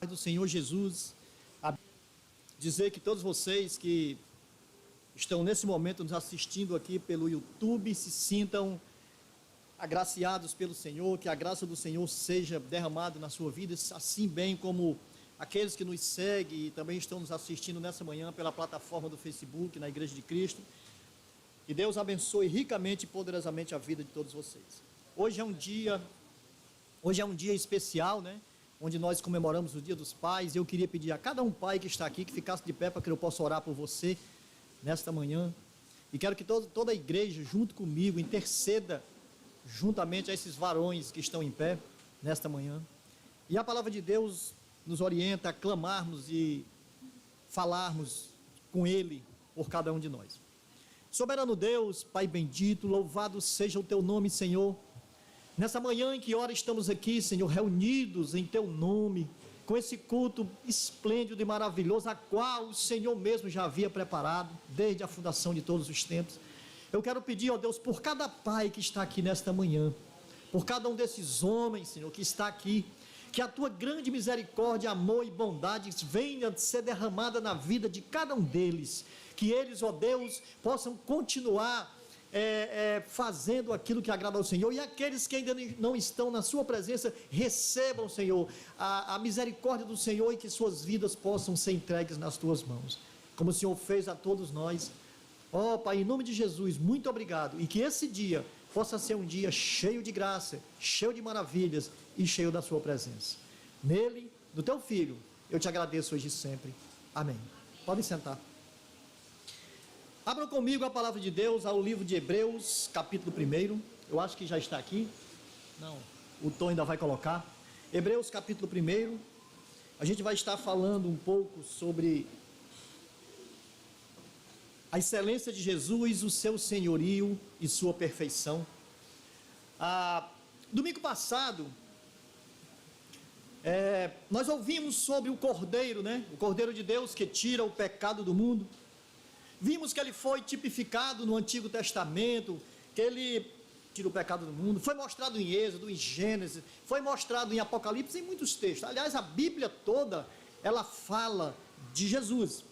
do Senhor Jesus, a dizer que todos vocês que estão nesse momento nos assistindo aqui pelo YouTube se sintam agraciados pelo Senhor, que a graça do Senhor seja derramada na sua vida, assim bem como aqueles que nos seguem e também estão nos assistindo nessa manhã pela plataforma do Facebook, na Igreja de Cristo. Que Deus abençoe ricamente e poderosamente a vida de todos vocês. Hoje é um dia especial, né? Onde nós comemoramos o Dia dos Pais. Eu queria pedir a cada um pai que está aqui que ficasse de pé para que eu possa orar por você nesta manhã. E quero que toda a igreja, junto comigo, interceda juntamente a esses varões que estão em pé nesta manhã. E a palavra de Deus nos orienta a clamarmos e falarmos com Ele por cada um de nós. Soberano Deus, Pai bendito, louvado seja o Teu nome, Senhor. Nessa manhã em que hora estamos aqui, Senhor, reunidos em Teu nome, com esse culto esplêndido e maravilhoso, a qual o Senhor mesmo já havia preparado, desde a fundação de todos os tempos. Eu quero pedir, ó Deus, por cada pai que está aqui nesta manhã, por cada um desses homens, Senhor, que está aqui, que a Tua grande misericórdia, amor e bondade venha ser derramada na vida de cada um deles, que eles, ó Deus, possam continuar fazendo aquilo que agrada ao Senhor, e aqueles que ainda não estão na Sua presença, recebam, Senhor, a misericórdia do Senhor, e que suas vidas possam ser entregues nas Tuas mãos, como o Senhor fez a todos nós. Ó Pai, em nome de Jesus, muito obrigado, e que esse dia possa ser um dia cheio de graça, cheio de maravilhas e cheio da Sua presença. Nele, no Teu Filho, eu te agradeço hoje e sempre. Amém. Podem sentar. Abram comigo a palavra de Deus ao livro de Hebreus, capítulo 1. Eu acho que já está aqui. Não, o Tom ainda vai colocar. Hebreus, capítulo 1. A gente vai estar falando um pouco sobre a excelência de Jesus, o seu senhorio e sua perfeição. Domingo passado, nós ouvimos sobre o Cordeiro, né? O Cordeiro de Deus que tira o pecado do mundo. Vimos que ele foi tipificado no Antigo Testamento, que ele tira o pecado do mundo. Foi mostrado em Êxodo, em Gênesis, foi mostrado em Apocalipse, em muitos textos. Aliás, a Bíblia toda, ela fala de Jesus.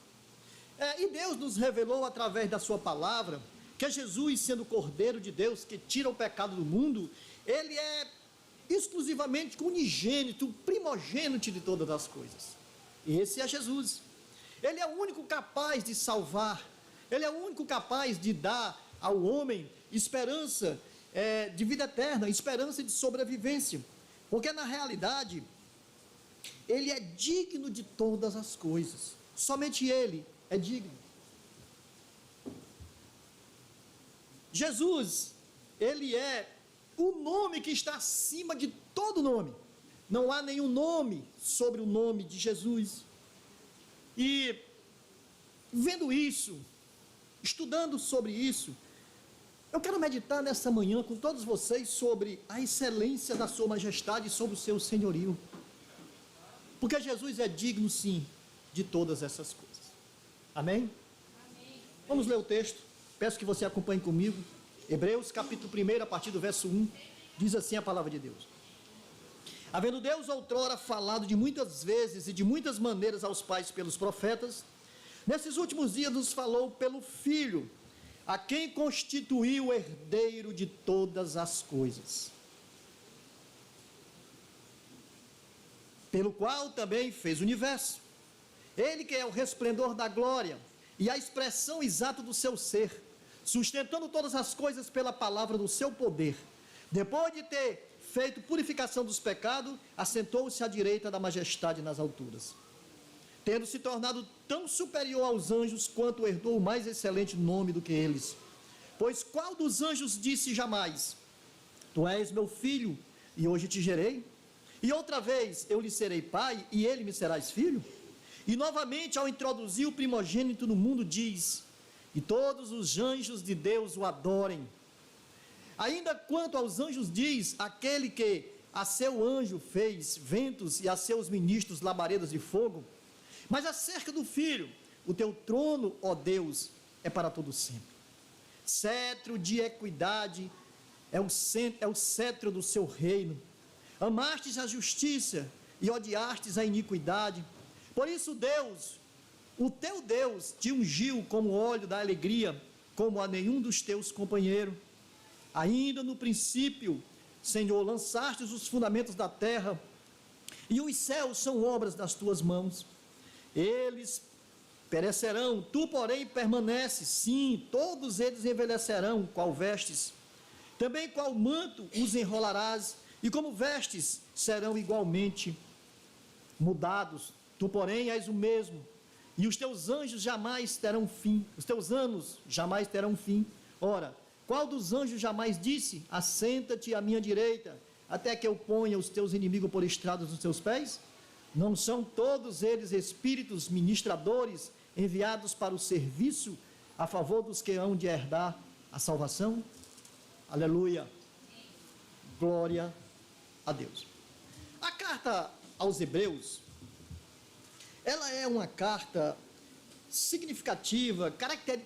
E Deus nos revelou através da sua palavra que Jesus, sendo o Cordeiro de Deus que tira o pecado do mundo, ele é exclusivamente unigênito, primogênito de todas as coisas. Esse é Jesus. Ele é o único capaz de salvar, ele é o único capaz de dar ao homem esperança de vida eterna, esperança de sobrevivência, porque na realidade ele é digno de todas as coisas, somente ele é digno. Jesus, ele é o nome que está acima de todo nome. Não há nenhum nome sobre o nome de Jesus. E vendo isso, estudando sobre isso, eu quero meditar nessa manhã com todos vocês sobre a excelência da sua majestade e sobre o seu senhorio. Porque Jesus é digno, sim, de todas essas coisas. Amém? Amém. Vamos ler o texto. Peço que você acompanhe comigo. Hebreus capítulo 1, a partir do verso 1, diz assim a palavra de Deus: havendo Deus outrora falado de muitas vezes e de muitas maneiras aos pais pelos profetas, nesses últimos dias nos falou pelo Filho, a quem constituiu o herdeiro de todas as coisas, pelo qual também fez o universo. Ele que é o resplendor da glória e a expressão exata do seu ser, sustentando todas as coisas pela palavra do seu poder, depois de ter feito purificação dos pecados, assentou-se à direita da majestade nas alturas, tendo se tornado tão superior aos anjos, quanto herdou o mais excelente nome do que eles. Pois qual dos anjos disse jamais: tu és meu filho, e hoje te gerei? E outra vez, eu lhe serei pai, e ele me serás filho? E novamente, ao introduzir o primogênito no mundo, diz: e todos os anjos de Deus o adorem. Ainda quanto aos anjos diz: aquele que a seu anjo fez ventos e a seus ministros labaredas de fogo. Mas acerca do Filho: o teu trono, ó Deus, é para todo sempre. Cetro de equidade é o cetro do seu reino. Amastes a justiça e odiastes a iniquidade. Por isso Deus, o teu Deus, te ungiu como óleo da alegria, como a nenhum dos teus companheiros. Ainda no princípio, Senhor, lançastes os fundamentos da terra, e os céus são obras das tuas mãos. Eles perecerão, tu, porém, permaneces. Sim, todos eles envelhecerão, qual vestes. Também qual manto os enrolarás, e como vestes serão igualmente mudados. Tu, porém, és o mesmo, e os teus anjos jamais terão fim. Os teus anos jamais terão fim. Ora, qual dos anjos jamais disse: assenta-te à minha direita, até que eu ponha os teus inimigos por estradas dos teus pés? Não são todos eles espíritos ministradores, enviados para o serviço a favor dos que hão de herdar a salvação? Aleluia, glória a Deus. A carta aos Hebreus, ela é uma carta significativa,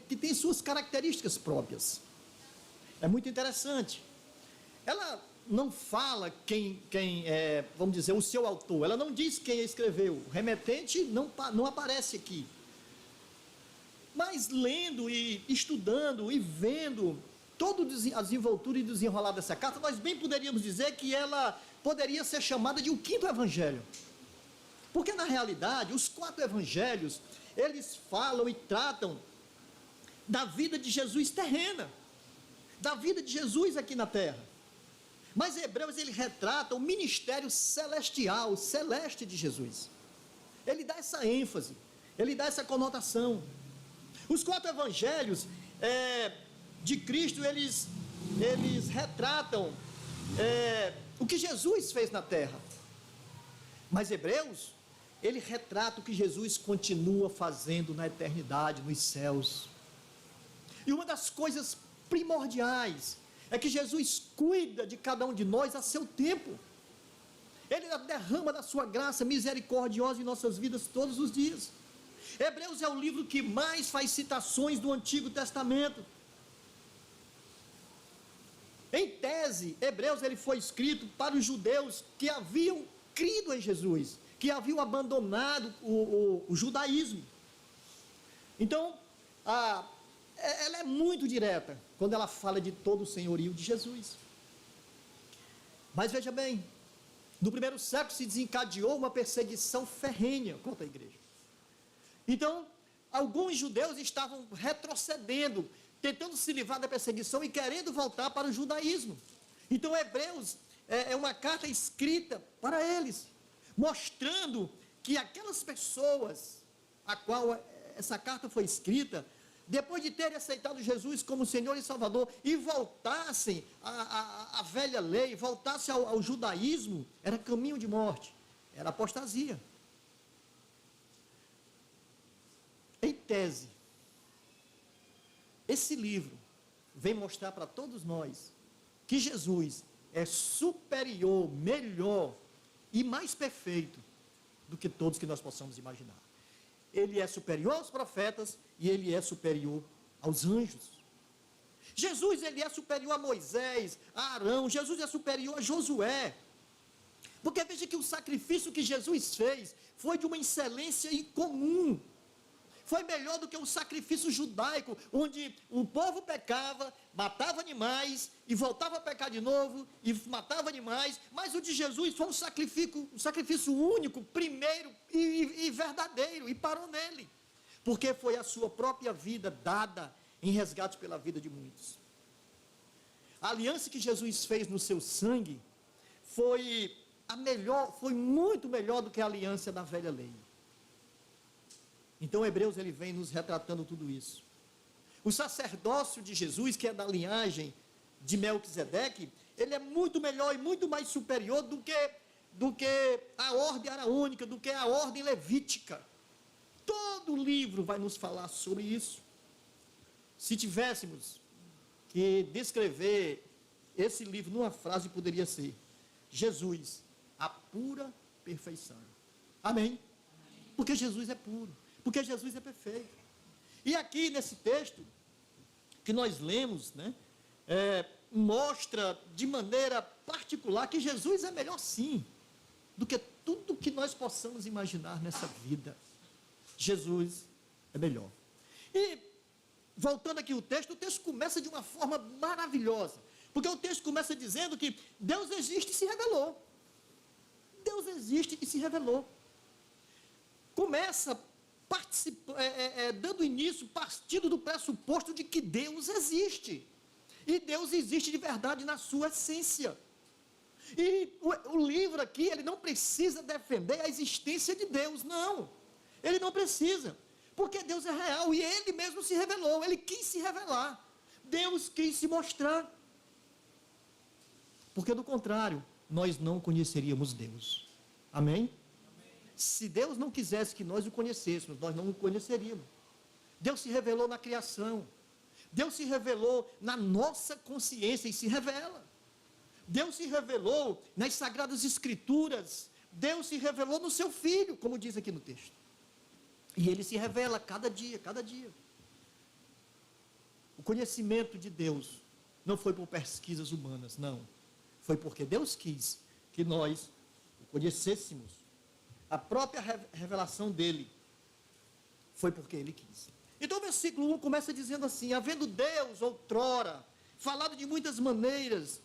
que tem suas características próprias. É muito interessante. Ela não fala quem é, vamos dizer, o seu autor. Ela não diz quem escreveu. O remetente não aparece aqui. Mas lendo e estudando e vendo toda a desenvoltura e desenrolar dessa carta, nós bem poderíamos dizer que ela poderia ser chamada de o quinto evangelho. Porque na realidade, os 4 evangelhos, eles falam e tratam da vida de Jesus terrena, da vida de Jesus aqui na terra. Mas Hebreus, ele retrata o ministério celestial, celeste de Jesus. Ele dá essa ênfase, ele dá essa conotação. Os 4 evangelhos de Cristo, eles retratam o que Jesus fez na terra. Mas Hebreus, ele retrata o que Jesus continua fazendo na eternidade, nos céus. E uma das coisas primordiais é que Jesus cuida de cada um de nós a seu tempo. Ele derrama da sua graça misericordiosa em nossas vidas todos os dias. Hebreus é o livro que mais faz citações do Antigo Testamento. Em tese, Hebreus ele foi escrito para os judeus que haviam crido em Jesus, que haviam abandonado o judaísmo. Então, ela é muito direta quando ela fala de todo o senhorio de Jesus. Mas veja bem, no primeiro século se desencadeou uma perseguição ferrenha contra a igreja. Então, alguns judeus estavam retrocedendo, tentando se livrar da perseguição e querendo voltar para o judaísmo. Então, Hebreus é uma carta escrita para eles, mostrando que aquelas pessoas a qual essa carta foi escrita, depois de terem aceitado Jesus como Senhor e Salvador e voltassem à velha lei, voltassem ao judaísmo, era caminho de morte, era apostasia. Em tese, esse livro vem mostrar para todos nós que Jesus é superior, melhor e mais perfeito do que todos que nós possamos imaginar. Ele é superior aos profetas e ele é superior aos anjos. Jesus, ele é superior a Moisés, a Arão, Jesus é superior a Josué. Porque veja que o sacrifício que Jesus fez foi de uma excelência incomum. Foi melhor do que o sacrifício judaico, onde o povo pecava, matava animais, e voltava a pecar de novo, e matava animais, mas o de Jesus foi um sacrifício único, primeiro e verdadeiro, e parou nele, porque foi a sua própria vida dada em resgate pela vida de muitos. A aliança que Jesus fez no seu sangue foi muito melhor do que a aliança da velha lei. Então, Hebreus, ele vem nos retratando tudo isso. O sacerdócio de Jesus, que é da linhagem de Melquisedeque, ele é muito melhor e muito mais superior do que a ordem araônica, do que a ordem levítica. Todo o livro vai nos falar sobre isso. Se tivéssemos que descrever esse livro numa frase, poderia ser: Jesus, a pura perfeição. Amém? Porque Jesus é puro. Porque Jesus é perfeito. E aqui nesse texto que nós lemos, mostra de maneira particular que Jesus é melhor sim. do que tudo que nós possamos imaginar nessa vida. Jesus é melhor. E, voltando aqui o texto começa de uma forma maravilhosa, porque o texto começa dizendo que Deus existe e se revelou. Deus existe e se revelou. Começa dando início, partindo do pressuposto de que Deus existe. E Deus existe de verdade na sua essência. E o livro aqui, ele não precisa defender a existência de Deus, não. Ele não precisa, porque Deus é real e Ele mesmo se revelou, Ele quis se revelar. Deus quis se mostrar. Porque do contrário, nós não conheceríamos Deus. Amém? Se Deus não quisesse que nós o conhecêssemos, nós não o conheceríamos. Deus se revelou na criação. Deus se revelou na nossa consciência e se revela. Deus se revelou nas Sagradas Escrituras. Deus se revelou no seu Filho, como diz aqui no texto. E Ele se revela cada dia, cada dia. O conhecimento de Deus não foi por pesquisas humanas, não. Foi porque Deus quis que nós o conhecêssemos. A própria revelação dele foi porque ele quis. Então o versículo 1 começa dizendo assim: havendo Deus outrora falado de muitas maneiras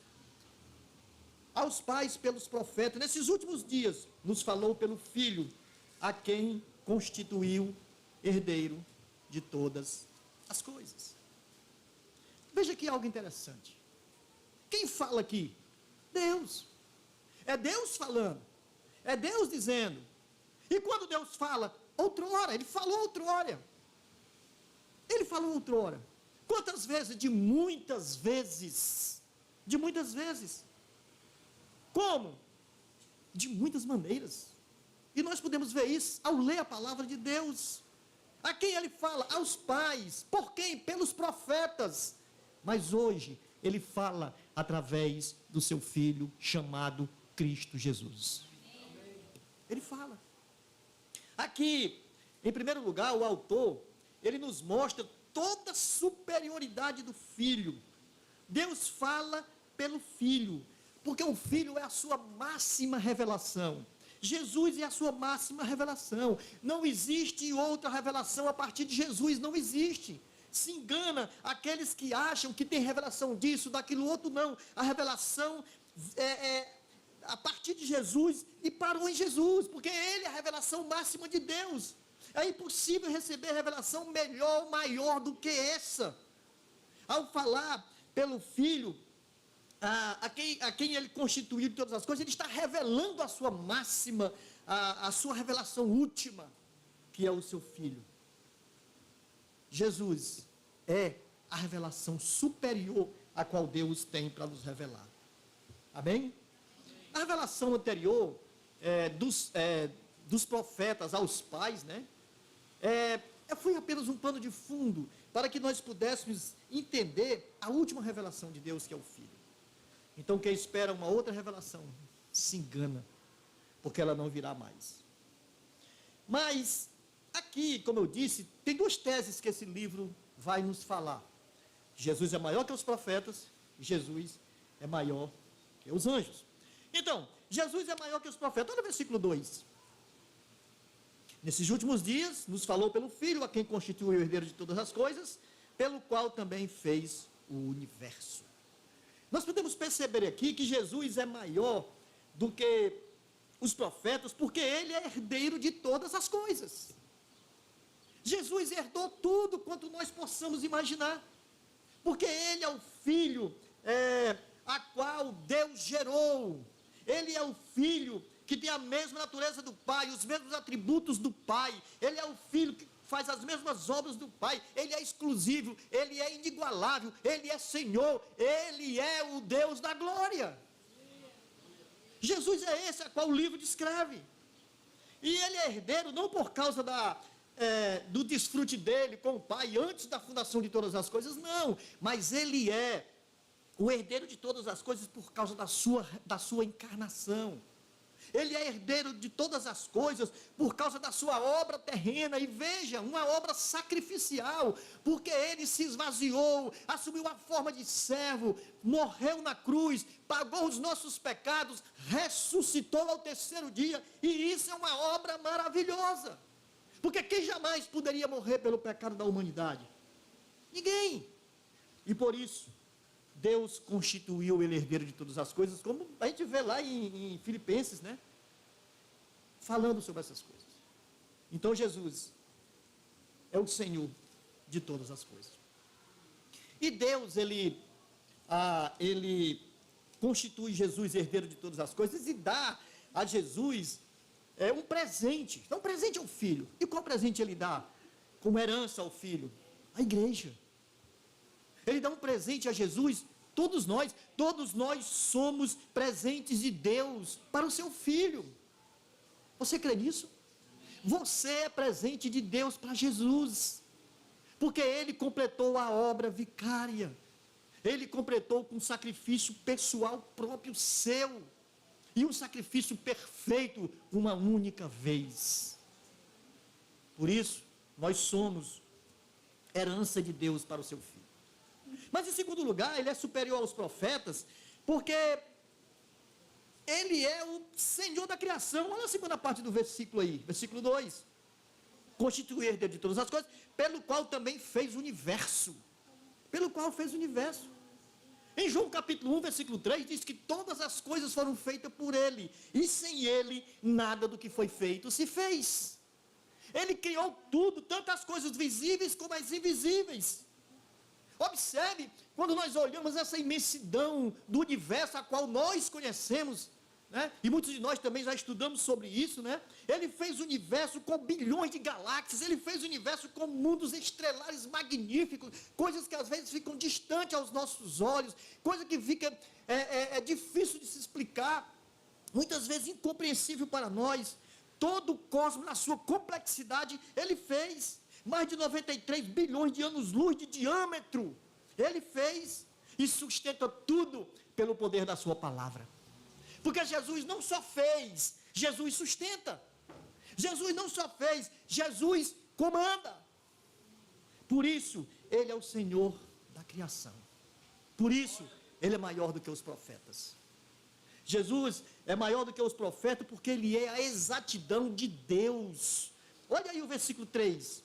aos pais pelos profetas, nesses últimos dias nos falou pelo Filho, a quem constituiu herdeiro de todas as coisas. Veja aqui algo interessante. Quem fala aqui? Deus. É Deus falando. É Deus dizendo. E quando Deus fala, outrora, Ele falou outrora. Ele falou outrora. Quantas vezes? De muitas vezes. De muitas vezes. Como? De muitas maneiras. E nós podemos ver isso ao ler a palavra de Deus. A quem Ele fala? Aos pais. Por quem? Pelos profetas. Mas hoje, Ele fala através do seu Filho chamado Cristo Jesus. Ele fala. Aqui, em primeiro lugar, o autor, ele nos mostra toda a superioridade do Filho. Deus fala pelo Filho, porque o Filho é a sua máxima revelação. Jesus é a sua máxima revelação. Não existe outra revelação a partir de Jesus, não existe. Se engana aqueles que acham que tem revelação disso, daquilo outro, não. A revelação a partir de Jesus e parou em Jesus, porque Ele é a revelação máxima de Deus. É impossível receber revelação melhor, maior do que essa. Ao falar pelo Filho, a quem Ele constituiu de todas as coisas, Ele está revelando a sua máxima, a sua revelação última, que é o seu Filho. Jesus é a revelação superior a qual Deus tem para nos revelar. Amém? A revelação anterior dos profetas aos pais, né? Foi apenas um pano de fundo para que nós pudéssemos entender a última revelação de Deus, que é o Filho. Então, quem espera uma outra revelação se engana, porque ela não virá mais. Mas aqui, como eu disse, tem duas teses que esse livro vai nos falar. Jesus é maior que os profetas, e Jesus é maior que os anjos. Então, Jesus é maior que os profetas. Olha o versículo 2. Nesses últimos dias, nos falou pelo Filho, a quem constituiu o herdeiro de todas as coisas, pelo qual também fez o universo. Nós podemos perceber aqui que Jesus é maior do que os profetas, porque Ele é herdeiro de todas as coisas. Jesus herdou tudo quanto nós possamos imaginar, porque Ele é o Filho a qual Deus gerou. Ele é o Filho que tem a mesma natureza do Pai, os mesmos atributos do Pai. Ele é o Filho que faz as mesmas obras do Pai. Ele é exclusivo, Ele é inigualável, Ele é Senhor, Ele é o Deus da glória. Jesus é esse a qual o livro descreve. E Ele é herdeiro não por causa do desfrute dele com o Pai antes da fundação de todas as coisas, não. Mas Ele é o herdeiro de todas as coisas por causa da sua encarnação. Ele é herdeiro de todas as coisas por causa da sua obra terrena. E veja, uma obra sacrificial, porque ele se esvaziou, assumiu a forma de servo, morreu na cruz, pagou os nossos pecados, ressuscitou ao terceiro dia. E isso é uma obra maravilhosa. Porque quem jamais poderia morrer pelo pecado da humanidade? Ninguém. E por isso, Deus constituiu ele herdeiro de todas as coisas, como a gente vê lá em Filipenses, né? Falando sobre essas coisas. Então Jesus é o Senhor de todas as coisas. E Deus, ele constitui Jesus herdeiro de todas as coisas e dá a Jesus um presente. Então, um presente ao filho. E qual presente ele dá como herança ao filho? A igreja. Ele dá um presente a Jesus. Todos nós somos presentes de Deus para o seu filho. Você crê nisso? Você é presente de Deus para Jesus, porque ele completou a obra vicária, ele completou com um sacrifício pessoal próprio seu, e um sacrifício perfeito uma única vez. Por isso, nós somos herança de Deus para o seu filho. Mas em segundo lugar, ele é superior aos profetas, porque ele é o Senhor da criação. Olha a segunda parte do versículo aí, versículo 2. Constituir herdeiro de todas as coisas, pelo qual também fez o universo. Pelo qual fez o universo. Em João capítulo 1, versículo 3, diz que todas as coisas foram feitas por ele, e sem ele, nada do que foi feito se fez. Ele criou tudo, tanto as coisas visíveis como as invisíveis. Observe, quando nós olhamos essa imensidão do universo a qual nós conhecemos, né? E muitos de nós também já estudamos sobre isso, né? Ele fez o universo com bilhões de galáxias, ele fez o universo com mundos estelares magníficos, coisas que às vezes ficam distantes aos nossos olhos, coisa que fica difícil de se explicar, muitas vezes incompreensível para nós. Todo o cosmos, na sua complexidade, ele fez. Mais de 93 bilhões de anos-luz de diâmetro. Ele fez e sustenta tudo pelo poder da sua palavra. Porque Jesus não só fez, Jesus sustenta. Jesus não só fez, Jesus comanda. Por isso, ele é o Senhor da criação. Por isso, ele é maior do que os profetas. Jesus é maior do que os profetas porque ele é a exatidão de Deus. Olha aí o versículo 3.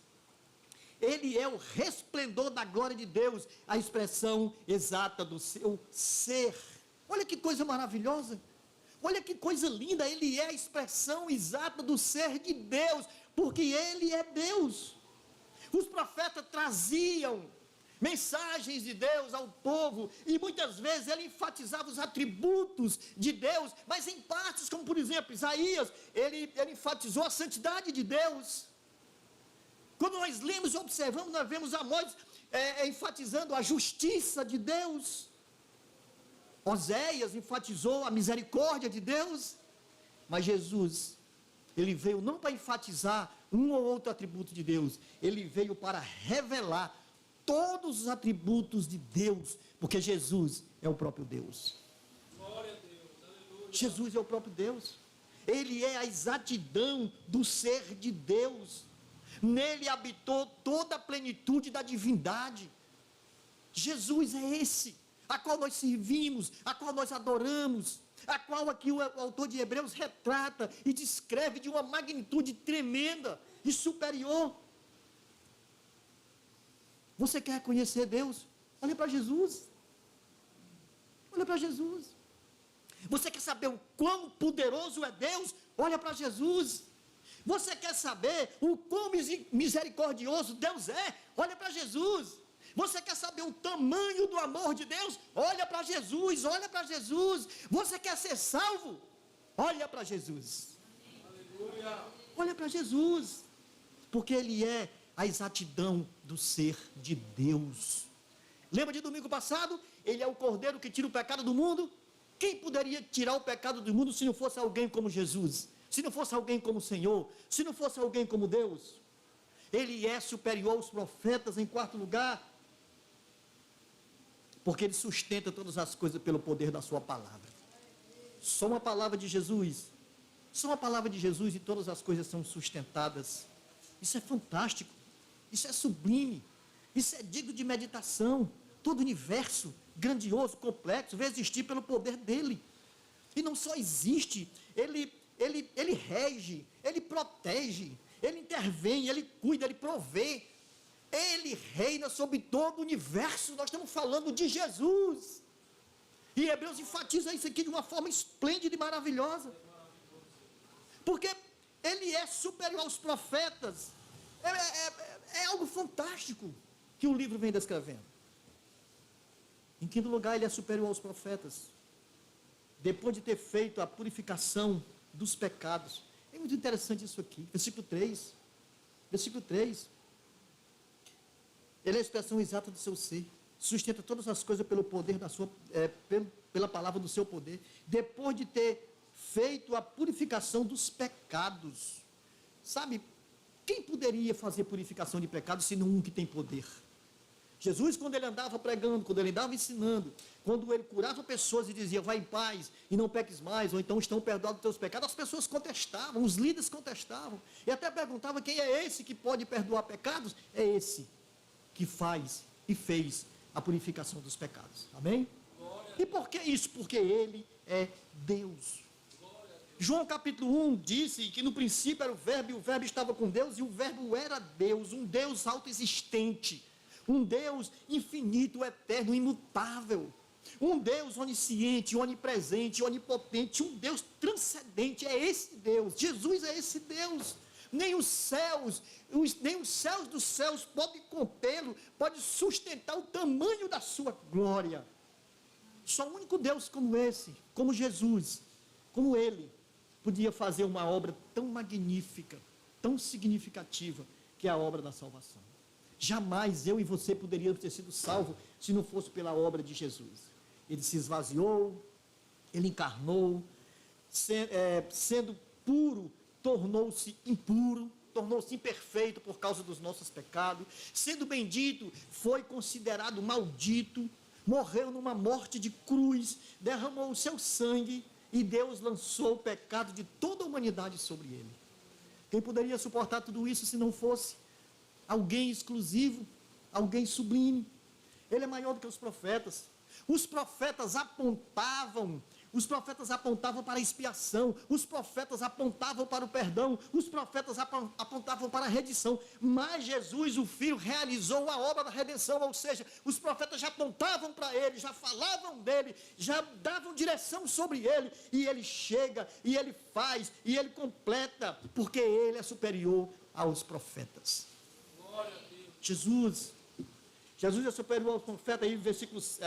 Ele é o resplendor da glória de Deus, a expressão exata do seu ser. Olha que coisa maravilhosa, olha que coisa linda, ele é a expressão exata do ser de Deus, porque ele é Deus. Os profetas traziam mensagens de Deus ao povo, e muitas vezes ele enfatizava os atributos de Deus, mas em partes, como por exemplo, Isaías, ele enfatizou a santidade de Deus. Quando nós lemos e observamos, nós vemos Amós enfatizando a justiça de Deus. Oséias enfatizou a misericórdia de Deus. Mas Jesus, ele veio não para enfatizar um ou outro atributo de Deus, ele veio para revelar todos os atributos de Deus, porque Jesus é o próprio Deus. Glória a Deus, aleluia. Jesus é o próprio Deus. Ele é a exatidão do ser de Deus. Nele habitou toda a plenitude da divindade. Jesus é esse, a qual nós servimos, a qual nós adoramos, a qual aqui o autor de Hebreus retrata e descreve de uma magnitude tremenda e superior. Você quer conhecer Deus? Olha para Jesus. Olha para Jesus. Você quer saber o quão poderoso é Deus? Olha para Jesus. Você quer saber o quão misericordioso Deus é? Olha para Jesus. Você quer saber o tamanho do amor de Deus? Olha para Jesus, olha para Jesus. Você quer ser salvo? Olha para Jesus. Aleluia. Olha para Jesus. Porque ele é a exatidão do ser de Deus. Lembra de domingo passado? Ele é o Cordeiro que tira o pecado do mundo. Quem poderia tirar o pecado do mundo se não fosse alguém como Jesus? Se não fosse alguém como o Senhor, se não fosse alguém como Deus? Ele é superior aos profetas, em quarto lugar, porque ele sustenta todas as coisas pelo poder da sua palavra. Só uma palavra de Jesus Só a palavra de Jesus e todas as coisas são sustentadas. Isso é fantástico. Isso é sublime. Isso é digno de meditação. Todo o universo grandioso, complexo, vai existir pelo poder dele. E não só existe, ele rege, ele protege, ele intervém, ele cuida, ele provê. Ele reina sobre todo o universo. Nós estamos falando de Jesus. E Hebreus enfatiza isso aqui de uma forma esplêndida e maravilhosa. Porque ele é superior aos profetas. É algo fantástico que o livro vem descrevendo. Em quinto lugar, ele é superior aos profetas. Depois de ter feito a purificação dos pecados. É muito interessante isso aqui. Versículo 3. Versículo 3. Ele é a expressão exata do seu ser. Sustenta todas as coisas pelo poder da sua, pela palavra do seu poder. Depois de ter feito a purificação dos pecados. Sabe, quem poderia fazer purificação de pecados se não um que tem poder? Jesus, quando ele andava pregando, quando ele andava ensinando, quando ele curava pessoas e dizia, vai em paz e não peques mais, ou então estão perdoados os teus pecados, as pessoas contestavam, os líderes contestavam, e até perguntavam, quem é esse que pode perdoar pecados? É esse que faz e fez a purificação dos pecados, amém? E por que isso? Porque ele é Deus. João capítulo 1 disse que no princípio era o verbo, e o verbo estava com Deus, e o verbo era Deus, um Deus autoexistente, um Deus infinito, eterno, imutável, um Deus onisciente, onipresente, onipotente, um Deus transcendente. É esse Deus. Jesus é esse Deus. Nem os céus dos céus podem contê-lo, pode sustentar o tamanho da sua glória. Só o único Deus como esse, como Jesus, como ele, podia fazer uma obra tão magnífica, tão significativa, que é a obra da salvação. Jamais eu e você poderíamos ter sido salvos se não fosse pela obra de Jesus. Ele se esvaziou, ele encarnou, sendo puro, tornou-se impuro, tornou-se imperfeito por causa dos nossos pecados, sendo bendito, foi considerado maldito, morreu numa morte de cruz, derramou o seu sangue, e Deus lançou o pecado de toda a humanidade sobre ele. Quem poderia suportar tudo isso se não fosse alguém exclusivo, alguém sublime? Ele é maior do que os profetas. Os profetas apontavam para a expiação, os profetas apontavam para o perdão, os profetas apontavam para a redenção, mas Jesus, o Filho, realizou a obra da redenção, ou seja, os profetas já apontavam para ele, já falavam dele, já davam direção sobre ele, e ele chega, e ele faz, e ele completa, porque ele é superior aos profetas. Jesus é superior aos profetas. Aí versículos,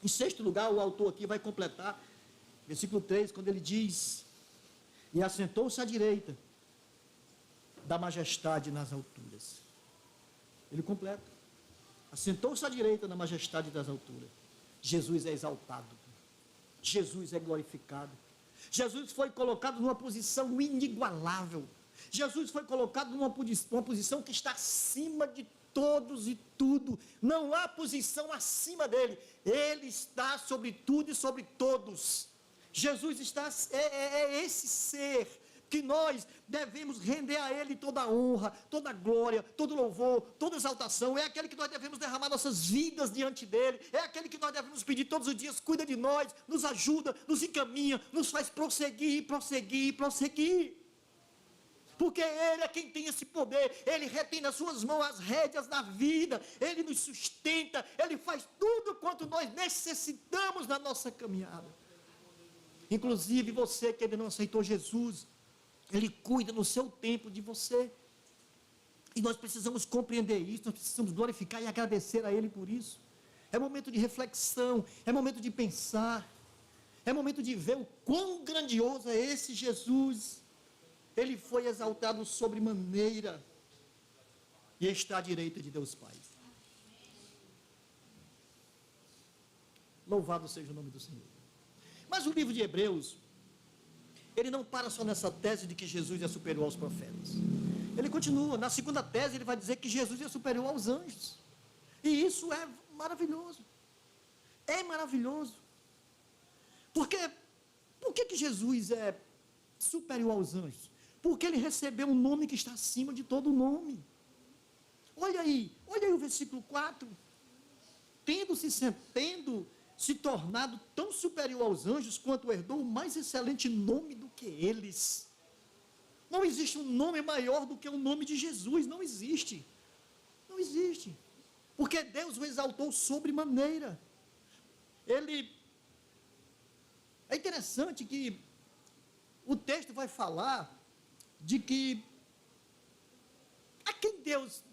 em sexto lugar, o autor aqui vai completar, versículo 3, quando ele diz, e assentou-se à direita da majestade nas alturas. Ele completa, assentou-se à direita da majestade das alturas. Jesus é exaltado, Jesus é glorificado, Jesus foi colocado numa posição inigualável, Jesus foi colocado numa posição que está acima de todos e tudo, não há posição acima dele, ele está sobre tudo e sobre todos. Jesus é esse ser que nós devemos render a ele toda a honra, toda a glória, todo louvor, toda exaltação. É aquele que nós devemos derramar nossas vidas diante dele, é aquele que nós devemos pedir todos os dias, cuida de nós, nos ajuda, nos encaminha, nos faz prosseguir, prosseguir, prosseguir. Porque ele é quem tem esse poder, ele retém nas suas mãos as rédeas da vida, ele nos sustenta, ele faz tudo quanto nós necessitamos na nossa caminhada. Inclusive você que ainda não aceitou Jesus, ele cuida no seu tempo de você. E nós precisamos compreender isso, nós precisamos glorificar e agradecer a ele por isso. É momento de reflexão, é momento de pensar, é momento de ver o quão grandioso é esse Jesus. Ele foi exaltado sobremaneira e está à direita de Deus Pai. Louvado seja o nome do Senhor. Mas o livro de Hebreus, ele não para só nessa tese de que Jesus é superior aos profetas. Ele continua, na segunda tese ele vai dizer que Jesus é superior aos anjos. E isso é maravilhoso. É maravilhoso. Por que Jesus é superior aos anjos? Porque ele recebeu um nome que está acima de todo nome. Olha aí o versículo 4. Tendo se tornado tão superior aos anjos, quanto herdou o mais excelente nome do que eles. Não existe um nome maior do que o nome de Jesus, não existe. Não existe. Porque Deus o exaltou sobremaneira. É interessante que o texto vai falar de que a quem Deus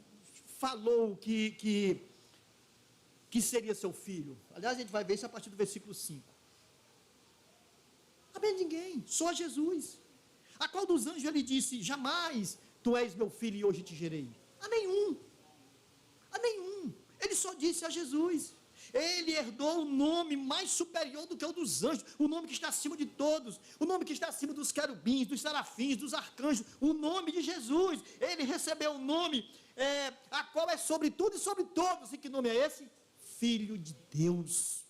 falou que seria seu filho. Aliás, a gente vai ver isso a partir do versículo 5. A bem ninguém, só a Jesus. A qual dos anjos ele disse: jamais tu és meu filho e hoje te gerei? A nenhum. A nenhum. Ele só disse a Jesus. Ele herdou o nome mais superior do que o dos anjos, o nome que está acima de todos, o nome que está acima dos querubins, dos serafins, dos arcanjos, o nome de Jesus. Ele recebeu o nome, a qual é sobre tudo e sobre todos. E que nome é esse? Filho de Deus.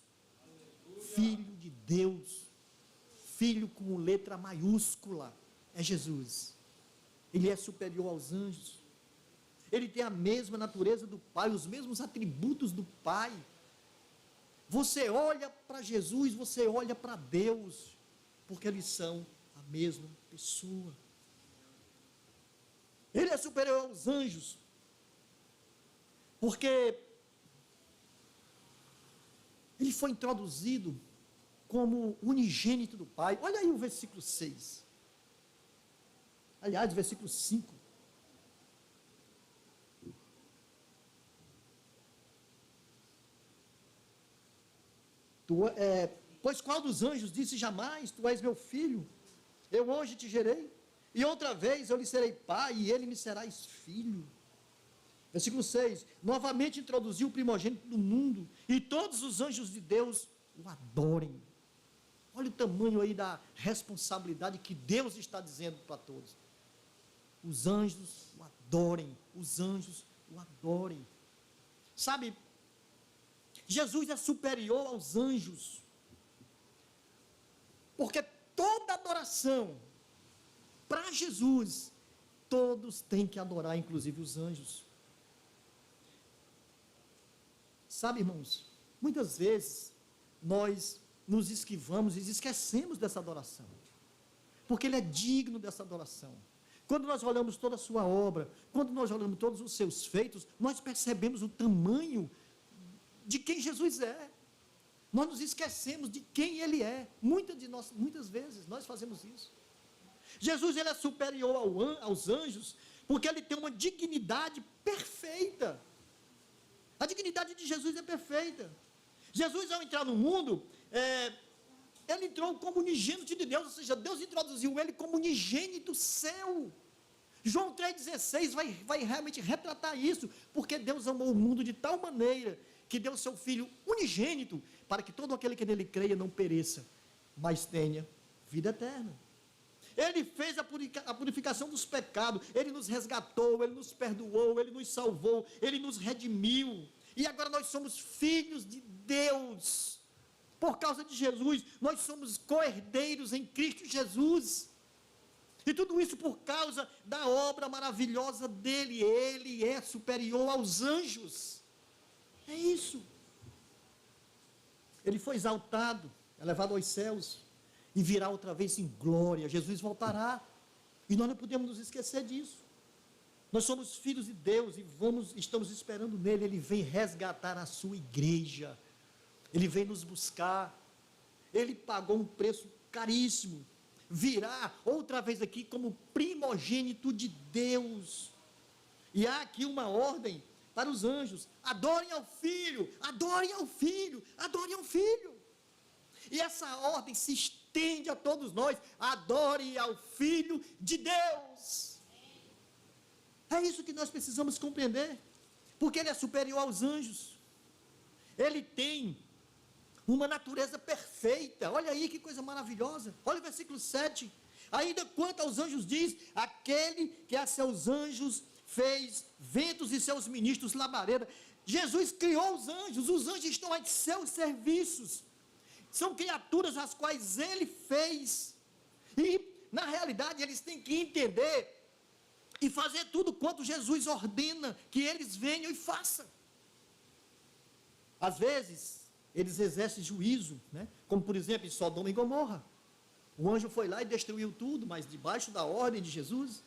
Filho de Deus. Filho com letra maiúscula. É Jesus. Ele é superior aos anjos. Ele tem a mesma natureza do Pai, os mesmos atributos do Pai. Você olha para Jesus, você olha para Deus, porque eles são a mesma pessoa. Ele é superior aos anjos, porque ele foi introduzido como unigênito do Pai. Olha aí o versículo 6. Aliás, o versículo 5. Pois qual dos anjos disse jamais, tu és meu filho, eu hoje te gerei, e outra vez eu lhe serei pai, e ele me serás filho. Versículo 6, novamente introduziu o primogênito do mundo, e todos os anjos de Deus o adorem. Olha o tamanho aí da responsabilidade que Deus está dizendo para todos. Os anjos o adorem, os anjos o adorem. Sabe, Jesus é superior aos anjos, porque toda adoração para Jesus, todos têm que adorar, inclusive os anjos. Sabe, irmãos, muitas vezes nós nos esquivamos e esquecemos dessa adoração, porque Ele é digno dessa adoração. Quando nós olhamos toda a sua obra, quando nós olhamos todos os seus feitos, nós percebemos o tamanho de quem Jesus é. Nós nos esquecemos de quem Ele é. Muitas vezes nós fazemos isso. Jesus, Ele é superior aos anjos, porque Ele tem uma dignidade perfeita. A dignidade de Jesus é perfeita. Jesus, ao entrar no mundo, Ele entrou como unigênito de Deus, ou seja, Deus introduziu Ele como unigênito seu. João 3,16 vai realmente retratar isso, porque Deus amou o mundo de tal maneira que deu seu Filho unigênito, para que todo aquele que nele creia não pereça, mas tenha vida eterna. Ele fez a purificação dos pecados, Ele nos resgatou, Ele nos perdoou, Ele nos salvou, Ele nos redimiu, e agora nós somos filhos de Deus. Por causa de Jesus, nós somos co-herdeiros em Cristo Jesus. E tudo isso por causa da obra maravilhosa dele. Ele é superior aos anjos. É isso. Ele foi exaltado, elevado aos céus, e virá outra vez em glória. Jesus voltará, e nós não podemos nos esquecer disso. Nós somos filhos de Deus e estamos esperando nele. Ele vem resgatar a sua igreja. Ele vem nos buscar. Ele pagou um preço caríssimo. Virá outra vez aqui como primogênito de Deus. E há aqui uma ordem para os anjos: adorem ao Filho, adorem ao Filho, adorem ao Filho. E essa ordem se estende a todos nós: adore ao Filho de Deus. É isso que nós precisamos compreender, porque Ele é superior aos anjos. Ele tem uma natureza perfeita. Olha aí que coisa maravilhosa. Olha o versículo 7. Ainda quanto aos anjos diz: aquele que a seus anjos fez ventos e seus ministros labareda. Jesus criou os anjos estão a seus serviços, são criaturas as quais Ele fez, e na realidade, eles têm que entender e fazer tudo quanto Jesus ordena que eles venham e façam. Às vezes, eles exercem juízo, né? Como por exemplo em Sodoma e Gomorra. O anjo foi lá e destruiu tudo, mas debaixo da ordem de Jesus.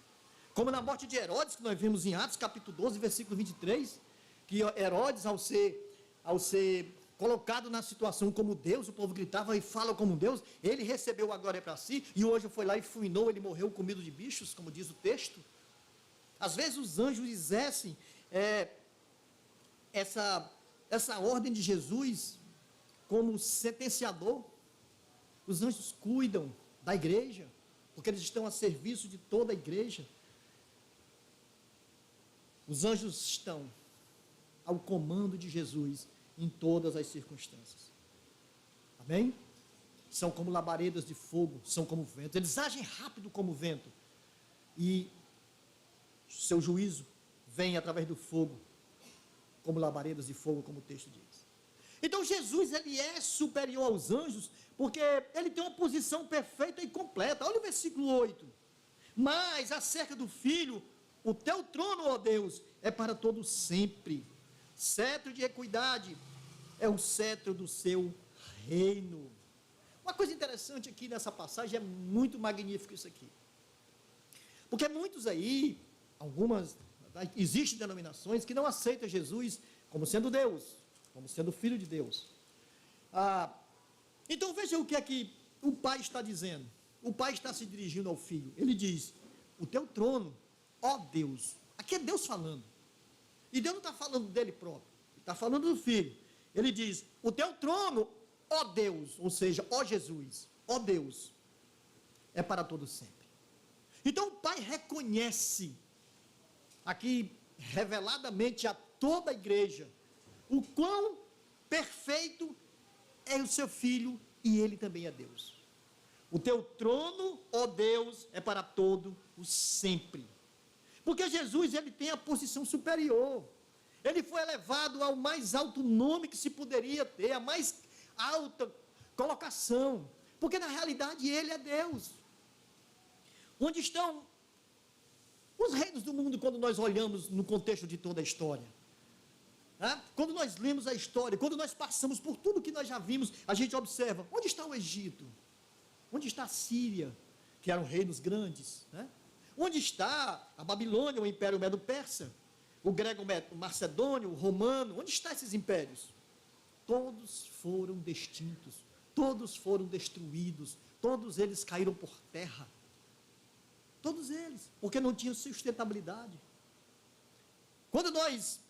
Como na morte de Herodes, que nós vimos em Atos capítulo 12, versículo 23, que Herodes, ao ser colocado na situação como Deus, o povo gritava e fala como Deus, ele recebeu a glória para si, e o anjo foi lá e fulminou, ele morreu comido de bichos, como diz o texto. Às vezes os anjos exercem essa ordem de Jesus como sentenciador. Os anjos cuidam da igreja, porque eles estão a serviço de toda a igreja. Os anjos estão ao comando de Jesus em todas as circunstâncias. Amém? São como labaredas de fogo, são como vento. Eles agem rápido como vento. E seu juízo vem através do fogo, como labaredas de fogo, como o texto diz. Então Jesus, ele é superior aos anjos, porque ele tem uma posição perfeita e completa. Olha o versículo 8. Mas acerca do Filho, o teu trono, ó Deus, é para todo sempre. Cetro de equidade é o cetro do seu reino. Uma coisa interessante aqui nessa passagem, é muito magnífico isso aqui. Porque muitos aí, existem denominações que não aceitam Jesus como sendo Deus, como sendo Filho de Deus. Então veja o que é que o Pai está dizendo. O Pai está se dirigindo ao Filho. Ele diz: o teu trono, ó Deus. Aqui é Deus falando. E Deus não está falando dele próprio. Ele está falando do Filho. Ele diz: o teu trono, ó Deus, ou seja, ó Jesus, ó Deus, é para todo sempre. Então o Pai reconhece aqui reveladamente a toda a igreja o quão perfeito é o seu Filho, e ele também é Deus. O teu trono, ó Deus, é para todo o sempre. Porque Jesus, ele tem a posição superior. Ele foi elevado ao mais alto nome que se poderia ter, a mais alta colocação. Porque na realidade ele é Deus. Onde estão os reinos do mundo quando nós olhamos no contexto de toda a história? Quando nós lemos a história, quando nós passamos por tudo que nós já vimos, a gente observa: onde está o Egito? Onde está a Síria, que eram reinos grandes? Onde está a Babilônia, o Império Medo-Persa? O grego macedônio, o romano? Onde estão esses impérios? Todos foram extintos, todos foram destruídos, todos eles caíram por terra. Todos eles, porque não tinham sustentabilidade. Quando nós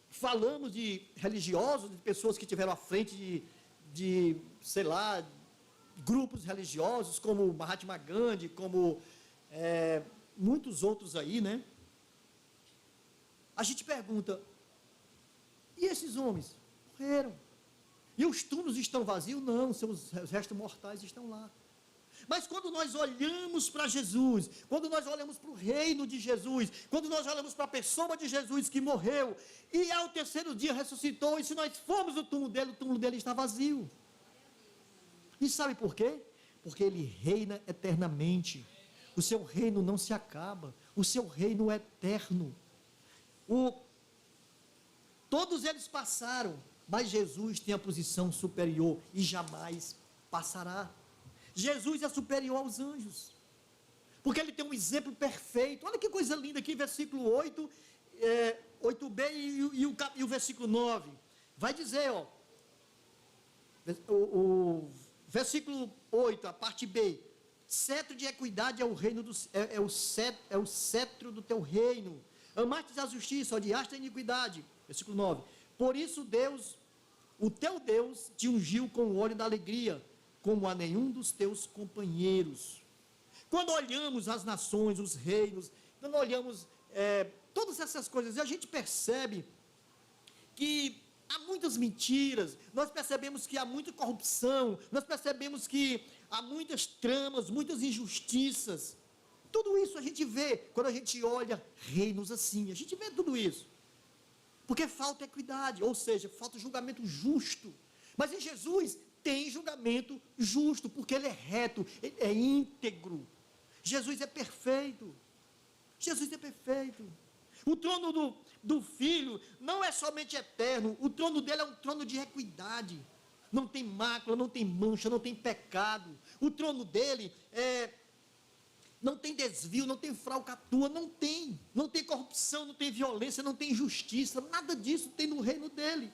falamos de religiosos, de pessoas que tiveram à frente de sei lá, grupos religiosos, como Mahatma Gandhi, como muitos outros aí, né? A gente pergunta: e esses homens? Morreram. E os túmulos estão vazios? Não, seus restos mortais estão lá. Mas quando nós olhamos para Jesus, quando nós olhamos para o reino de Jesus, quando nós olhamos para a pessoa de Jesus que morreu, e ao terceiro dia ressuscitou, e se nós formos no túmulo dele está vazio. E sabe por quê? Porque ele reina eternamente. O seu reino não se acaba, o seu reino é eterno. Todos eles passaram, mas Jesus tem a posição superior e jamais passará. Jesus é superior aos anjos, porque ele tem um exemplo perfeito. Olha que coisa linda aqui, versículo 8, 8b e o versículo 9, vai dizer, o versículo 8, a parte B: cetro de equidade é o reino é o cetro do teu reino, amaste a justiça, odiaste a iniquidade. Versículo 9: por isso Deus, o teu Deus, te ungiu com o óleo da alegria, como a nenhum dos teus companheiros. Quando olhamos as nações, os reinos, quando olhamos todas essas coisas, a gente percebe que há muitas mentiras, nós percebemos que há muita corrupção, nós percebemos que há muitas tramas, muitas injustiças. Tudo isso a gente vê quando a gente olha reinos assim, a gente vê tudo isso. Porque falta equidade, ou seja, falta julgamento justo. Mas em Jesus tem julgamento justo, porque ele é reto, ele é íntegro. Jesus é perfeito. Jesus é perfeito. O trono do Filho não é somente eterno, o trono dele é um trono de equidade. Não tem mácula, não tem mancha, não tem pecado. O trono dele não tem desvio, não tem falcatrua, não tem corrupção, não tem violência, não tem injustiça, nada disso tem no reino dele.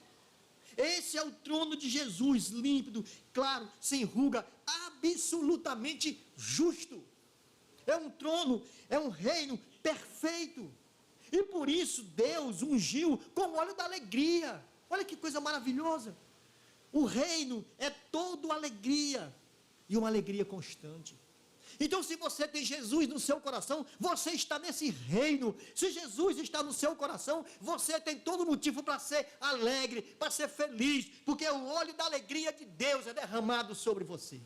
Esse é o trono de Jesus, límpido, claro, sem ruga, absolutamente justo. É um trono, é um reino perfeito. E por isso Deus ungiu com o óleo da alegria. Olha que coisa maravilhosa. O reino é todo alegria, e uma alegria constante. Então, se você tem Jesus no seu coração, você está nesse reino. Se Jesus está no seu coração, você tem todo motivo para ser alegre, para ser feliz, porque o óleo da alegria de Deus é derramado sobre você.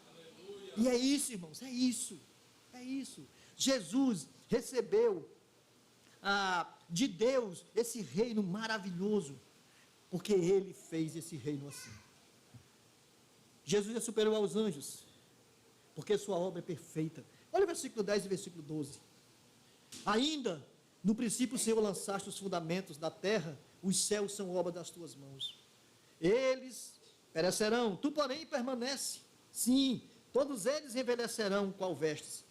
Aleluia. E é isso, irmãos, é isso. Jesus recebeu de Deus esse reino maravilhoso, porque ele fez esse reino assim. Jesus é superior aos anjos, porque sua obra é perfeita. Olha o versículo 10 e versículo 12. Ainda, no princípio o Senhor lançaste os fundamentos da terra, os céus são obra das tuas mãos. Eles perecerão, tu porém permanece. Sim, todos eles envelhecerão qual vestes.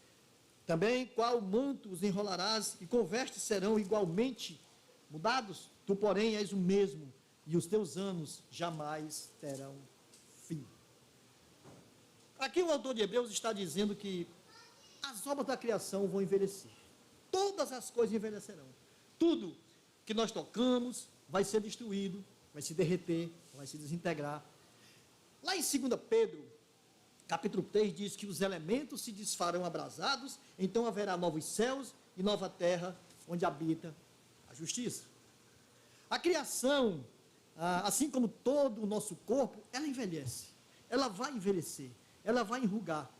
Também qual manto os enrolarás, e com vestes serão igualmente mudados. Tu porém és o mesmo, e os teus anos jamais terão fim. Aqui o autor de Hebreus está dizendo que as obras da criação vão envelhecer. Todas as coisas envelhecerão. Tudo que nós tocamos vai ser destruído, vai se derreter, vai se desintegrar. Lá em 2 Pedro, capítulo 3, diz que os elementos se desfarão abrasados, então haverá novos céus e nova terra, onde habita a justiça. A criação, assim como todo o nosso corpo, ela envelhece. Ela vai envelhecer. Ela vai enrugar,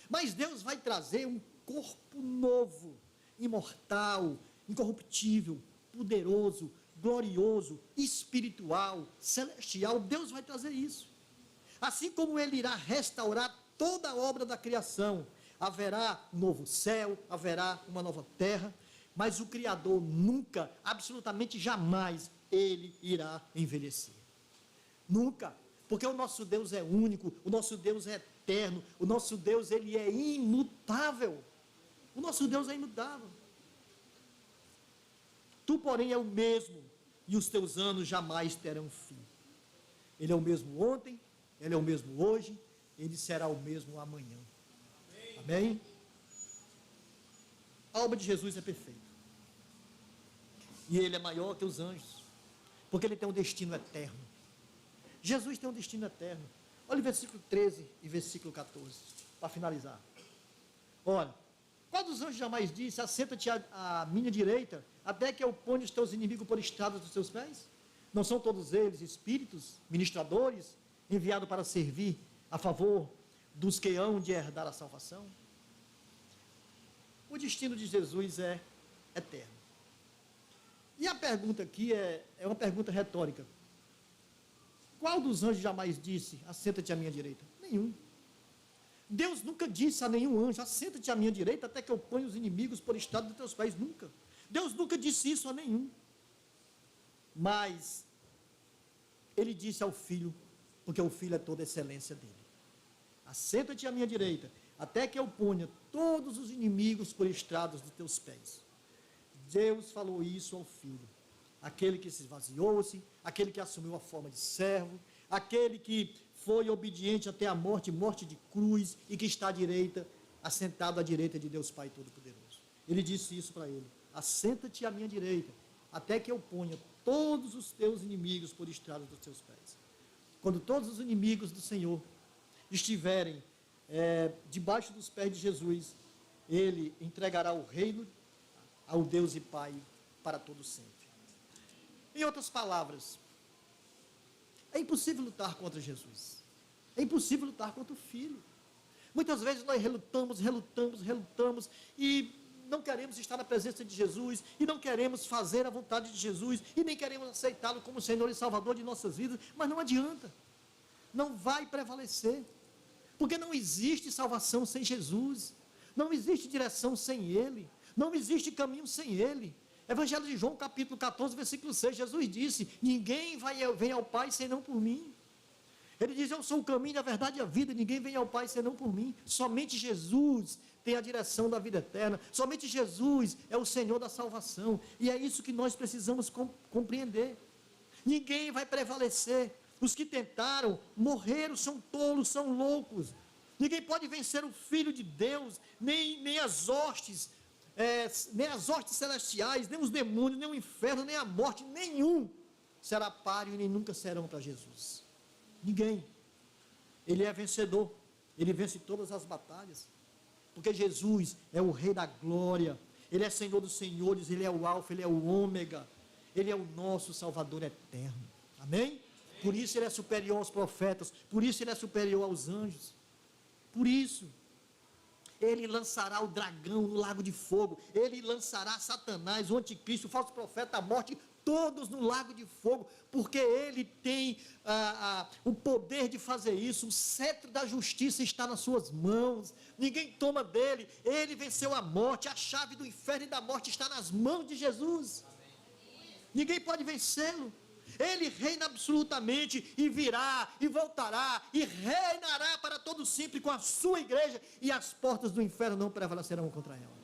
mas Deus vai trazer um corpo novo, imortal, incorruptível, poderoso, glorioso, espiritual, celestial. Deus vai trazer isso, assim como Ele irá restaurar toda a obra da criação. Haverá um novo céu, haverá uma nova terra, mas o Criador nunca, absolutamente jamais, Ele irá envelhecer, nunca. Porque o nosso Deus é único, o nosso Deus é eterno, o nosso Deus, ele é imutável. O nosso Deus é imutável. Tu, porém, é o mesmo, e os teus anos jamais terão fim. Ele é o mesmo ontem, ele é o mesmo hoje, ele será o mesmo amanhã. Amém? A obra de Jesus é perfeita. E ele é maior que os anjos, porque ele tem um destino eterno. Jesus tem um destino eterno. Olha o versículo 13 e versículo 14, para finalizar. Ora, qual dos anjos jamais disse, assenta-te à minha direita, até que eu ponha os teus inimigos por estradas dos teus pés? Não são todos eles espíritos, ministradores, enviados para servir a favor dos que hão de herdar a salvação? O destino de Jesus é eterno. E a pergunta aqui é uma pergunta retórica. Qual dos anjos jamais disse, assenta-te à minha direita? Nenhum. Deus nunca disse a nenhum anjo, assenta-te à minha direita até que eu ponha os inimigos por estrado dos teus pés. Nunca. Deus nunca disse isso a nenhum. Mas ele disse ao Filho, porque o Filho é toda a excelência dele. Assenta-te à minha direita, até que eu ponha todos os inimigos por estrados dos teus pés. Deus falou isso ao Filho. Aquele que se esvaziou-se, aquele que assumiu a forma de servo, aquele que foi obediente até a morte, morte de cruz, e que está à direita, assentado à direita de Deus Pai Todo-Poderoso. Ele disse isso para ele: assenta-te à minha direita, até que eu ponha todos os teus inimigos por estrada dos teus pés. Quando todos os inimigos do Senhor estiverem debaixo dos pés de Jesus, ele entregará o reino ao Deus e Pai para todo sempre. Em outras palavras, é impossível lutar contra Jesus. É impossível lutar contra o Filho. Muitas vezes nós relutamos e não queremos estar na presença de Jesus, e não queremos fazer a vontade de Jesus, e nem queremos aceitá-lo como Senhor e Salvador de nossas vidas, mas não adianta. não vai prevalecer, porque não existe salvação sem Jesus, não existe direção sem Ele, não existe caminho sem Ele. Evangelho de João, capítulo 14, versículo 6, Jesus disse: ninguém vem ao Pai senão por mim. Ele diz: eu sou o caminho, a verdade e a vida, ninguém vem ao Pai senão por mim. Somente Jesus tem a direção da vida eterna, somente Jesus é o Senhor da salvação, e é isso que nós precisamos compreender. Ninguém vai prevalecer. Os que tentaram, morreram, são tolos, são loucos. Ninguém pode vencer o Filho de Deus, nem as hostes, nem as hostes celestiais, nem os demônios, nem o inferno, nem a morte, nenhum será páreo, nem nunca serão para Jesus. Ninguém. Ele é vencedor, ele vence todas as batalhas, porque Jesus é o Rei da glória, Ele é Senhor dos senhores, Ele é o Alfa, Ele é o Ômega, Ele é o nosso Salvador eterno. Amém? Por isso Ele é superior aos profetas, por isso Ele é superior aos anjos, por isso Ele lançará o dragão no lago de fogo, Ele lançará Satanás, o anticristo, o falso profeta, a morte, todos no lago de fogo, porque Ele tem o poder de fazer isso. O cetro da justiça está nas suas mãos, ninguém toma dele. Ele venceu a morte, a chave do inferno e da morte está nas mãos de Jesus. Ninguém pode vencê-lo. Ele reina absolutamente, e virá, e voltará, e reinará para todo sempre com a sua igreja, e as portas do inferno não prevalecerão contra ela.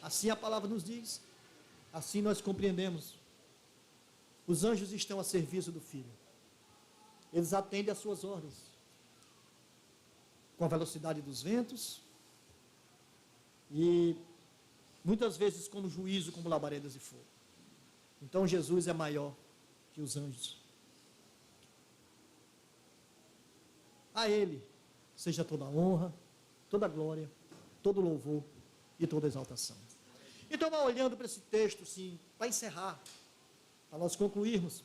Assim a palavra nos diz, assim nós compreendemos. Os anjos estão a serviço do Filho, eles atendem às suas ordens, com a velocidade dos ventos, e muitas vezes como juízo, como labaredas de fogo. Então Jesus é maior que os anjos. A Ele seja toda a honra, toda a glória, todo o louvor e toda a exaltação. Então, olhando para esse texto, sim, para encerrar, para nós concluirmos,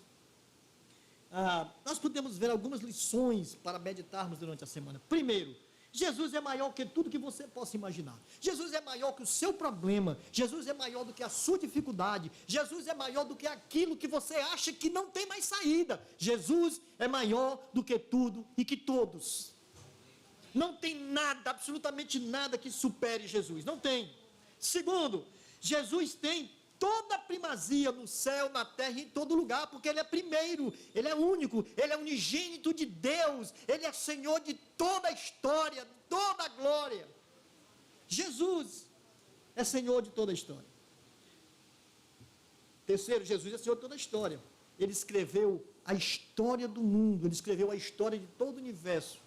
nós podemos ver algumas lições para meditarmos durante a semana. Primeiro, Jesus é maior que tudo que você possa imaginar. Jesus é maior que o seu problema. Jesus é maior do que a sua dificuldade. Jesus é maior do que aquilo que você acha que não tem mais saída. Jesus é maior do que tudo e que todos. Não tem nada, absolutamente nada que supere Jesus. Não tem. Segundo, Jesus tem toda a primazia no céu, na terra e em todo lugar, porque Ele é primeiro, Ele é único, Ele é unigênito de Deus, Ele é Senhor de toda a história, toda a glória. Jesus é Senhor de toda a história. Terceiro, Jesus é Senhor de toda a história. Ele escreveu a história do mundo, Ele escreveu a história de todo o universo,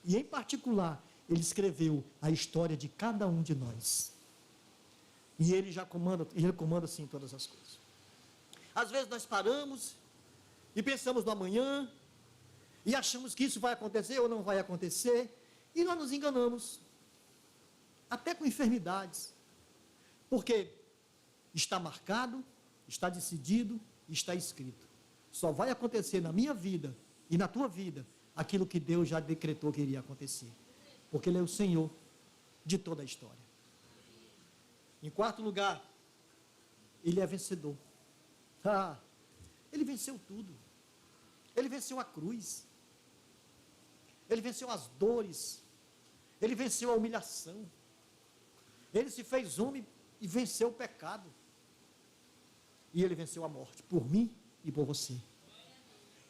e em particular, Ele escreveu a história de cada um de nós. E Ele já comanda, Ele comanda sim todas as coisas. Às vezes nós paramos e pensamos no amanhã, e achamos que isso vai acontecer ou não vai acontecer, e nós nos enganamos, até com enfermidades, porque está marcado, está decidido, está escrito. Só vai acontecer na minha vida e na tua vida aquilo que Deus já decretou que iria acontecer, porque Ele é o Senhor de toda a história. Em quarto lugar, Ele é vencedor. Ele venceu tudo. Ele venceu a cruz. Ele venceu as dores. Ele venceu a humilhação. Ele se fez homem e venceu o pecado. E Ele venceu a morte, por mim e por você.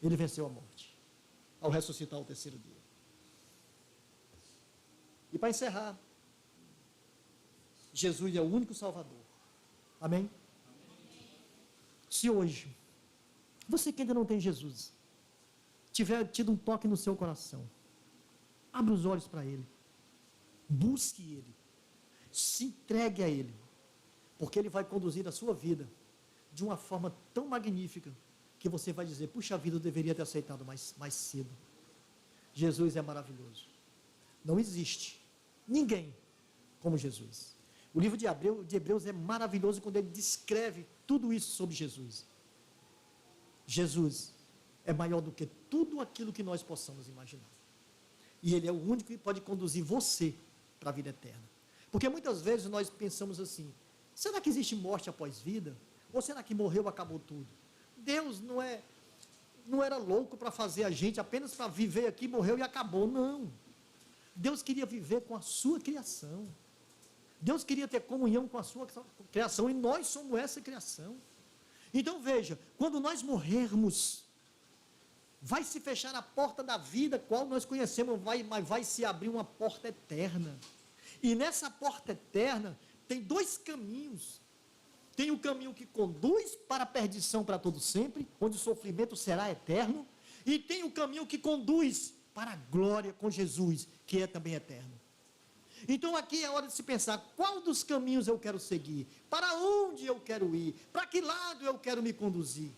Ele venceu a morte, ao ressuscitar ao terceiro dia. E para encerrar, Jesus é o único Salvador. Amém? Se hoje, você que ainda não tem Jesus, tiver tido um toque no seu coração, abra os olhos para Ele, busque Ele, se entregue a Ele, porque Ele vai conduzir a sua vida de uma forma tão magnífica, que você vai dizer: puxa vida, eu deveria ter aceitado mais cedo. Jesus é maravilhoso. Não existe ninguém como Jesus. O livro de Hebreus é maravilhoso quando ele descreve tudo isso sobre Jesus. Jesus é maior do que tudo aquilo que nós possamos imaginar. E Ele é o único que pode conduzir você para a vida eterna. Porque muitas vezes nós pensamos assim: será que existe morte após vida? Ou será que morreu, acabou tudo? Deus não é... não era louco para fazer a gente apenas para viver aqui, morreu e acabou, não. Deus queria viver com a sua criação. Deus queria ter comunhão com a sua criação, e nós somos essa criação. Então veja, quando nós morrermos, vai se fechar a porta da vida, qual nós conhecemos, mas vai se abrir uma porta eterna. E nessa porta eterna, tem dois caminhos. Tem o caminho que conduz para a perdição para todo sempre, onde o sofrimento será eterno, e tem o caminho que conduz para a glória com Jesus, que é também eterno. Então aqui é hora de se pensar, qual dos caminhos eu quero seguir? Para onde eu quero ir? Para que lado eu quero me conduzir?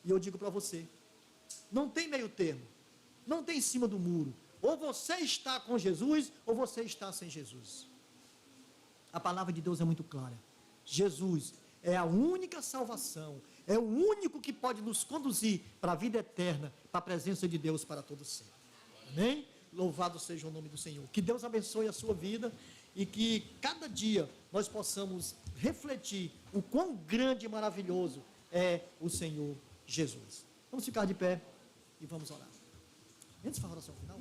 E eu digo para você, não tem meio termo, não tem em cima do muro. Ou você está com Jesus, ou você está sem Jesus. A palavra de Deus é muito clara. Jesus é a única salvação, é o único que pode nos conduzir para a vida eterna, para a presença de Deus para todo sempre. Amém? Louvado seja o nome do Senhor. Que Deus abençoe a sua vida e que cada dia nós possamos refletir o quão grande e maravilhoso é o Senhor Jesus. Vamos ficar de pé e vamos orar. Antes de falar a oração final,